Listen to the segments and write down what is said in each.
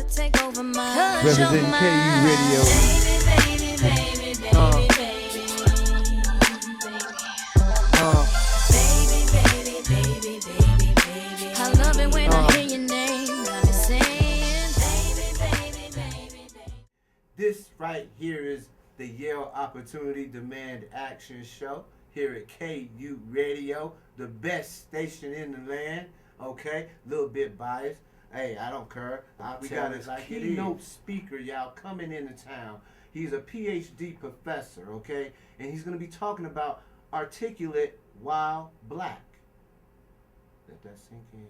take over my Representing KU Radio. Baby, baby, baby, baby, baby. Baby, baby, baby, baby, baby. I love it when I hear your name. Got me saying, baby, baby, baby, baby. This right here is the Yale Opportunity Demand Action Show here at KU Radio, the best station in the land. Okay, a little bit biased. Hey, I don't care. We got a keynote speaker, y'all, coming into town. He's a PhD professor, okay? And he's going to be talking about articulate while black. Let that sink in.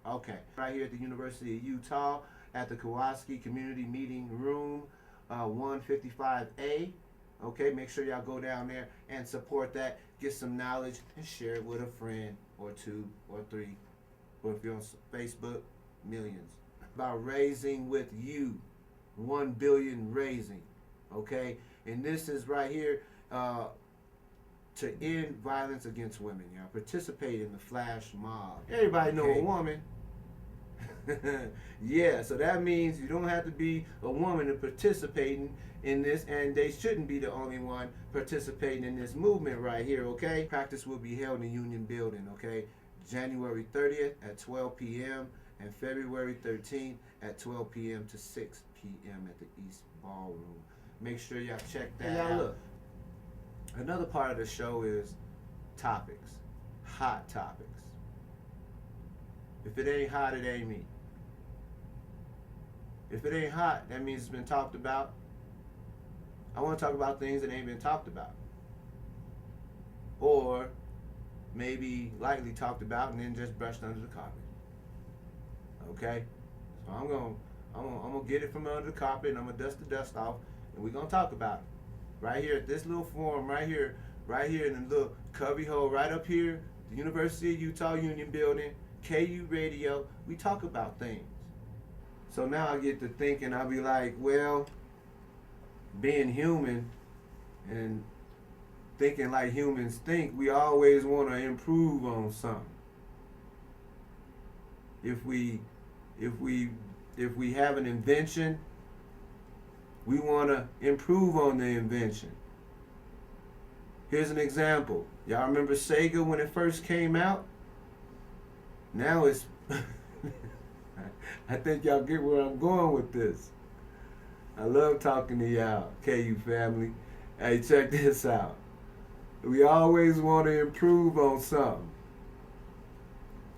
Okay. Right here at the University of Utah at the Kowalski Community Meeting Room 155A. Okay, make sure y'all go down there and support that. Get some knowledge and share it with a friend or two or three. Or if you're on Facebook, millions. About raising with you, 1 billion raising, okay? And this is right here to end violence against women. Y'all participate in the flash mob. Everybody know a woman. Yeah, so that means you don't have to be a woman to participating in this, and they shouldn't be the only one participating in this movement right here, okay? Practice will be held in Union Building, okay? January 30th at 12 p.m. and February 13th at 12 p.m. to 6 p.m. at the East Ballroom. Make sure y'all check that out. Look, another part of the show is topics, hot topics. If it ain't hot, it ain't me. If it ain't hot, that means it's been talked about. I want to talk about things that ain't been talked about. Or maybe lightly talked about and then just brushed under the carpet. Okay? So I'm gonna get it from under the carpet and I'm gonna dust the dust off and we're gonna talk about it. Right here at this little forum, right here in the little cubby hole, right up here, the University of Utah Union Building, KU Radio, we talk about things. So now I get to thinking, I'll be like, well, being human and thinking like humans think, we always want to improve on something. If we have an invention, we want to improve on the invention. Here's an example. Y'all remember Sega when it first came out? Now it's I think y'all get where I'm going with this. I love talking to y'all, KU family. Hey, check this out. We always want to improve on something.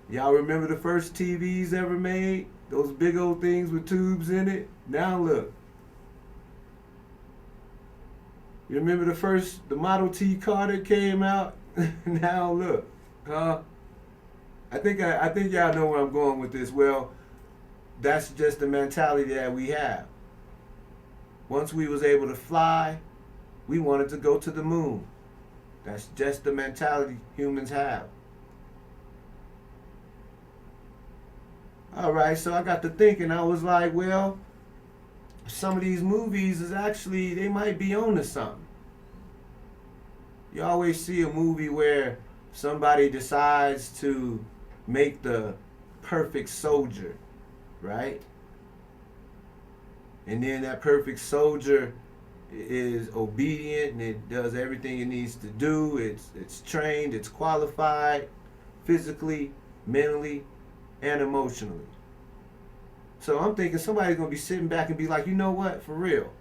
Y'all remember the first TVs ever made? Those big old things with tubes in it? Now look. You remember the Model T car that came out? Now look. I think y'all know where I'm going with this. Well, that's just the mentality that we have. Once we was able to fly, we wanted to go to the moon. That's just the mentality humans have. All right, so I got to thinking. I was like, well, some of these movies is actually, they might be on to something. You always see a movie where somebody decides to make the perfect soldier, right? And then that perfect soldier is obedient and it does everything it needs to do. It's trained, it's qualified, physically, mentally, and emotionally. So I'm thinking somebody's gonna be sitting back and be like, you know what, for real,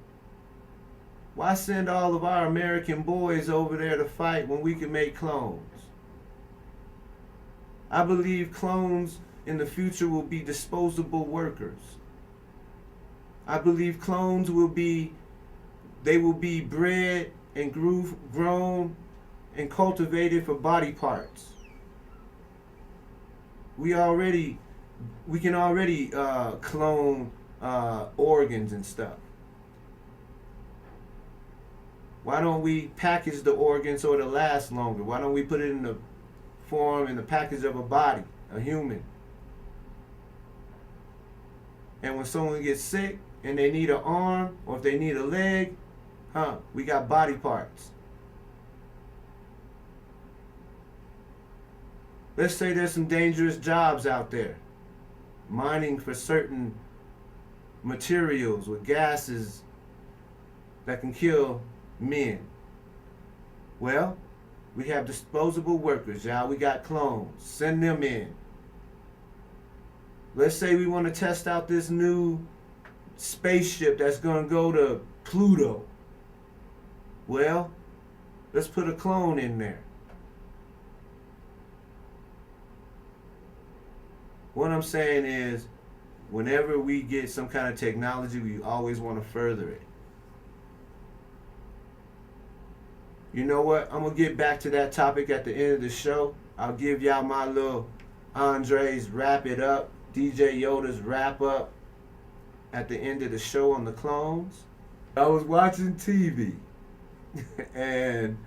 why send all of our American boys over there to fight when we can make clones? I believe clones in the future will be disposable workers. I believe clones will be bred and grown and cultivated for body parts. We can already clone organs and stuff. Why don't we package the organ so it'll last longer? Why don't we put it in the package of a body, a human? And when someone gets sick and they need an arm or if they need a leg, we got body parts. Let's say there's some dangerous jobs out there. Mining for certain materials, with gases that can kill men. Well, we have disposable workers, y'all. We got clones. Send them in. Let's say we want to test out this new spaceship that's going to go to Pluto. Well, let's put a clone in there. What I'm saying is, whenever we get some kind of technology, we always want to further it. You know what? I'm going to get back to that topic at the end of the show. I'll give y'all my little Andre's wrap it up, DJ Yoda's wrap up at the end of the show on the clones. I was watching TV and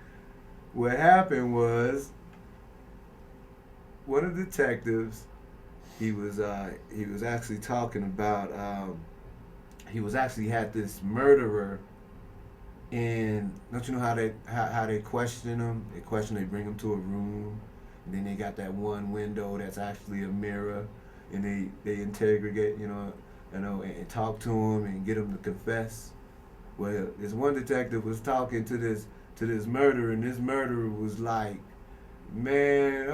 what happened was one of the detectives, he was actually talking about he was actually had this murderer. And don't you know how they question them? They bring them to a room, and then they got that one window that's actually a mirror, and they interrogate, and talk to him and get him to confess. Well, this one detective was talking to this murderer, and this murderer was like, "Man,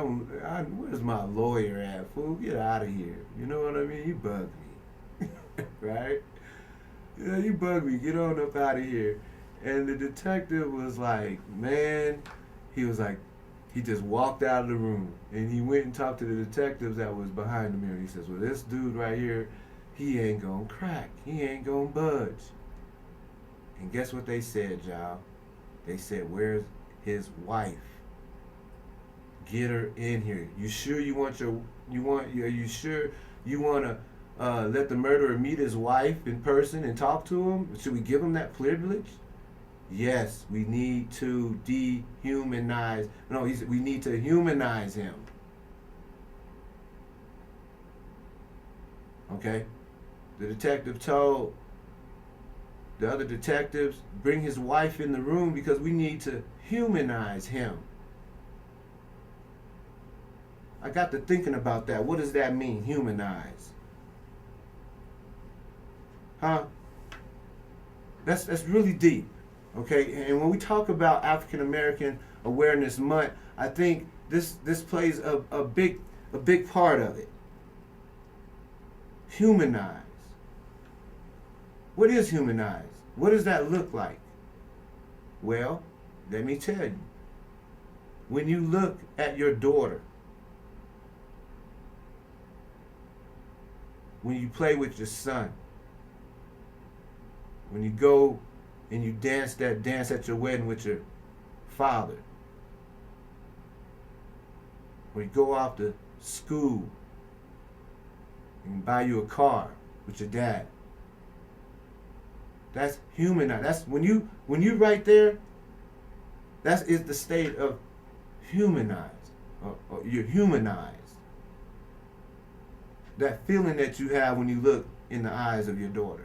where's my lawyer at, fool? Get out of here." You know what I mean? You bug me, right? Yeah, you bug me. Get on up out of here. And the detective was like, man, he was like, he just walked out of the room and he went and talked to the detectives that was behind the mirror. He says, well, this dude right here, he ain't gonna crack. He ain't gonna budge. And guess what they said, y'all? They said, where's his wife? Get her in here. You sure you want are you sure you want to let the murderer meet his wife in person and talk to him? Should we give him that privilege? Yes, we need to dehumanize. No, we need to humanize him. Okay? The detective told the other detectives, bring his wife in the room because we need to humanize him. I got to thinking about that. What does that mean, humanize? Huh? That's really deep. Okay, and when we talk about African American Awareness Month, I think this plays a big part of it. Humanize. What is humanize? What does that look like? Well, let me tell you. When you look at your daughter, when you play with your son, when you go and you dance at your wedding with your father, when you go off to school and buy you a car with your dad, that's humanized. That's when you right there, that is the state of humanized, or you're humanized. That feeling that you have when you look in the eyes of your daughter.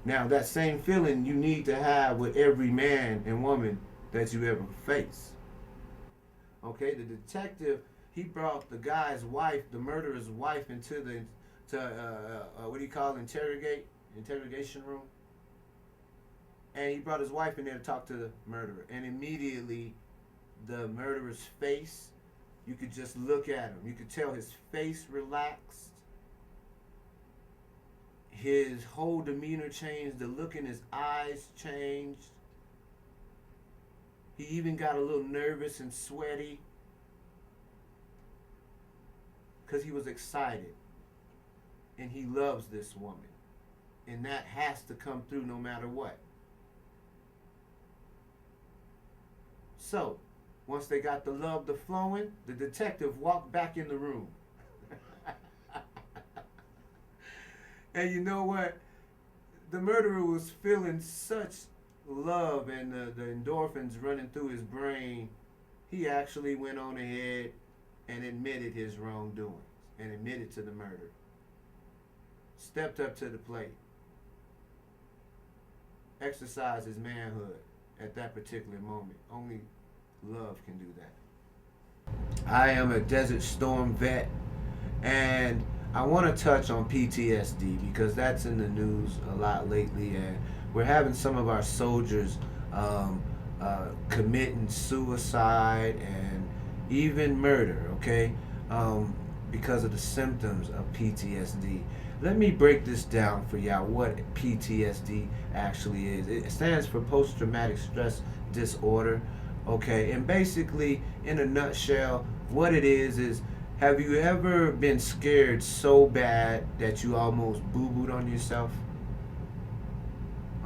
Now, that same feeling you need to have with every man and woman that you ever face. Okay, the detective, he brought the guy's wife, the murderer's wife, into what do you call interrogation room. And he brought his wife in there to talk to the murderer. And immediately, the murderer's face, you could just look at him. You could tell his face relaxed. His whole demeanor changed. The look in his eyes changed. He even got a little nervous and sweaty because he was excited. And he loves this woman. And that has to come through no matter what. So, once they got the love to flowing, the detective walked back in the room. And you know what? The murderer was feeling such love and the endorphins running through his brain, he actually went on ahead and admitted his wrongdoings and admitted to the murder. Stepped up to the plate. Exercised his manhood at that particular moment. Only love can do that. I am a Desert Storm vet, and I want to touch on PTSD because that's in the news a lot lately, and we're having some of our soldiers committing suicide and even murder, okay, because of the symptoms of PTSD. Let me break this down for y'all what PTSD actually is. It stands for post traumatic stress disorder, okay, and basically, in a nutshell, what it is have you ever been scared so bad that you almost boo-booed on yourself?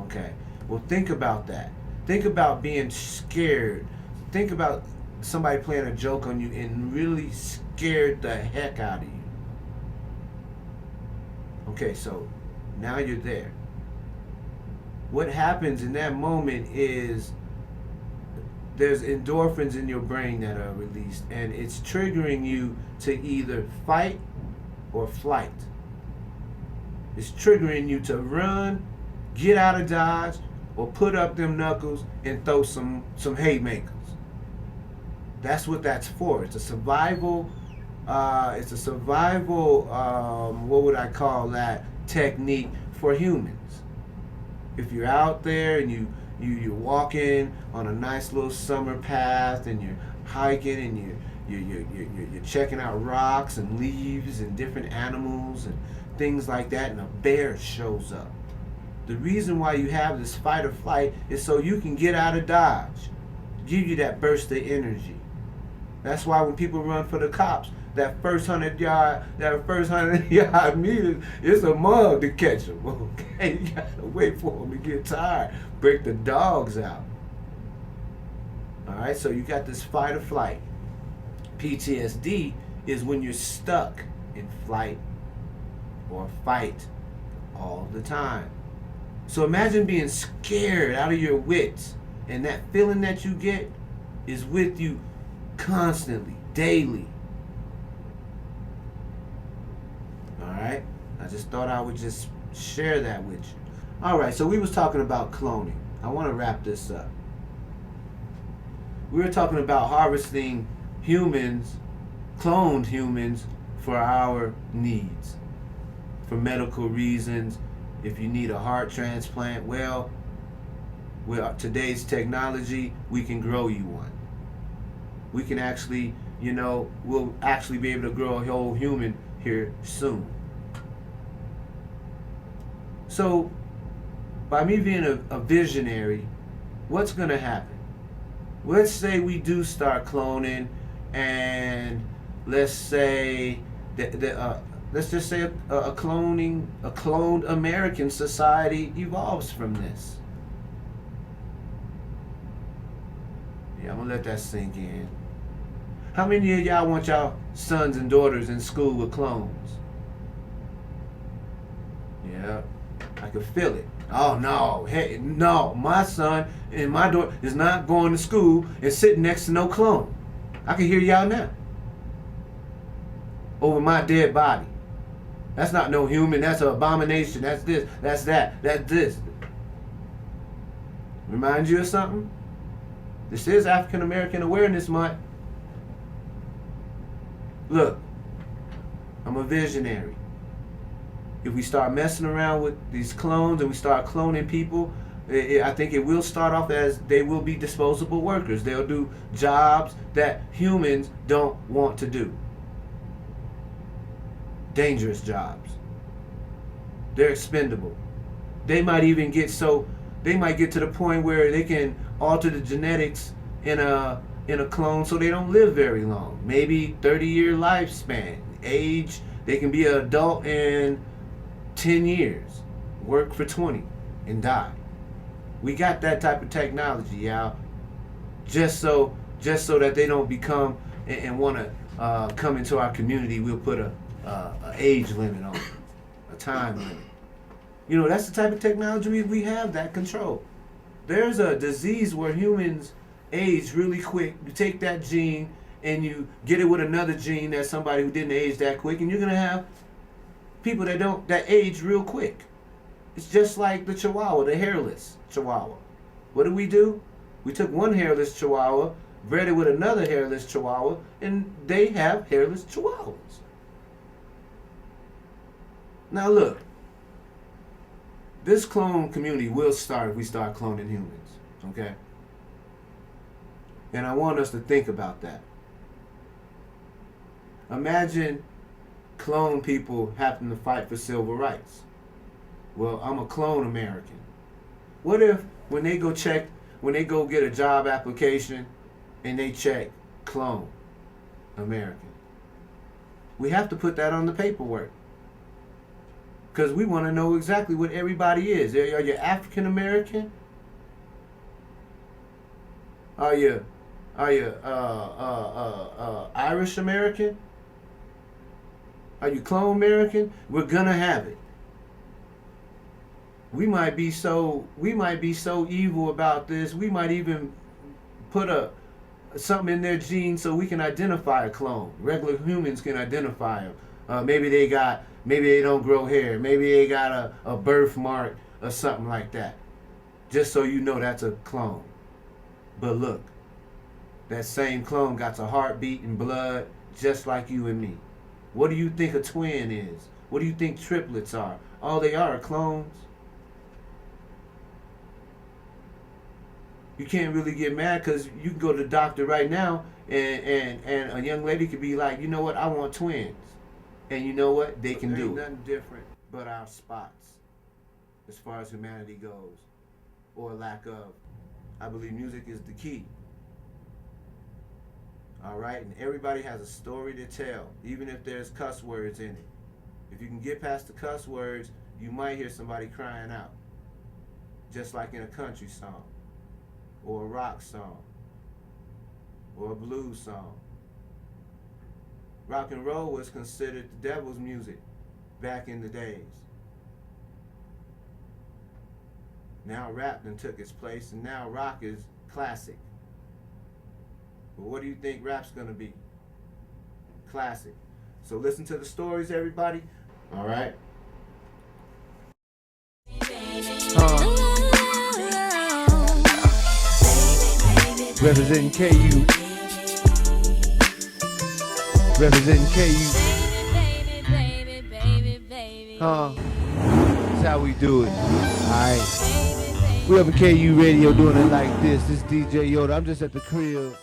Okay. Well, think about that. Think about being scared. Think about somebody playing a joke on you and really scared the heck out of you. Okay, so now you're there. What happens in that moment is there's endorphins in your brain that are released, and it's triggering you to either fight or flight. It's triggering you to run, get out of Dodge, or put up them knuckles and throw some haymakers. That's what that's for. It's a survival. What would I call that technique for humans? If you're out there and you're walking on a nice little summer path and you're hiking and you're checking out rocks and leaves and different animals and things like that, and a bear shows up. The reason why you have this fight or flight is so you can get out of Dodge, give you that burst of energy. That's why when people run for the cops, that first 100-yard meter, it's a mug to catch them. Okay, you gotta wait for them to get tired, break the dogs out. All right, so you got this fight or flight. PTSD is when you're stuck in flight or fight all the time. So imagine being scared out of your wits, and that feeling that you get is with you constantly, daily. Alright? I just thought I would just share that with you. Alright, so we was talking about cloning. I want to wrap this up. We were talking about harvesting humans, cloned humans, for our needs. For medical reasons. If you need a heart transplant, well, with today's technology, we can grow you one. We can actually, we'll actually be able to grow a whole human here soon. So, by me being a visionary, what's going to happen? Let's say we do start cloning, and let's say let's just say a cloned American society evolves from this. Yeah, I'm gonna let that sink in. How many of y'all want y'all sons and daughters in school with clones? Yeah, I can feel it. Oh no, hey, no, my son and my daughter is not going to school and sitting next to no clone. I can hear y'all now. Over my dead body. That's not no human, that's an abomination, that's this, that's that, that's this. Remind you of something? This is African American Awareness Month. Look, I'm a visionary. If we start messing around with these clones and we start cloning people, I think it will start off as they will be disposable workers. They'll do jobs that humans don't want to do. Dangerous jobs. They're expendable. They might even get to the point where they can alter the genetics in a clone so they don't live very long. Maybe 30-year lifespan. Age, they can be an adult in 10 years, work for 20 and die. We got that type of technology, y'all. Just so that they don't become and want to come into our community, we'll put a age limit on it, a time limit. That's the type of technology we have that control. There's a disease where humans age really quick. You take that gene and you get it with another gene that's somebody who didn't age that quick, and you're gonna have people that age real quick. It's just like the Chihuahua, the hairless Chihuahua. What did we do? We took one hairless Chihuahua, bred it with another hairless Chihuahua, and they have hairless Chihuahuas. Now look, this clone community will start if we start cloning humans, okay? And I want us to think about that. Imagine clone people having to fight for civil rights. Well, I'm a clone American. What if when they go get a job application and they check clone American? We have to put that on the paperwork. Because we want to know exactly what everybody is. Are you African American? Are you Irish American? Are you clone American? We're gonna have it. We might be so evil about this. We might even put something in their genes so we can identify a clone. Regular humans can identify them. Maybe they don't grow hair. Maybe they got a birthmark or something like that. Just so you know that's a clone. But look, that same clone got a heartbeat and blood just like you and me. What do you think a twin is? What do you think triplets are? All they are clones. You can't really get mad because you can go to the doctor right now and a young lady could be like, you know what, I want twins. And you know what? They can do nothing different but our spots as far as humanity goes, or lack of. I believe music is the key. All right, and everybody has a story to tell, even if there's cuss words in it. If you can get past the cuss words, you might hear somebody crying out, just like in a country song, or a rock song, or a blues song. Rock and roll was considered the devil's music back in the days. Now rap then took its place, and now rock is classic. But what do you think rap's gonna be? Classic. So listen to the stories, everybody. All right. Representing KU. Representing KU. That's how we do it. Alright. We up at KU Radio doing it like this. This is DJ Yoda. I'm just at the crib.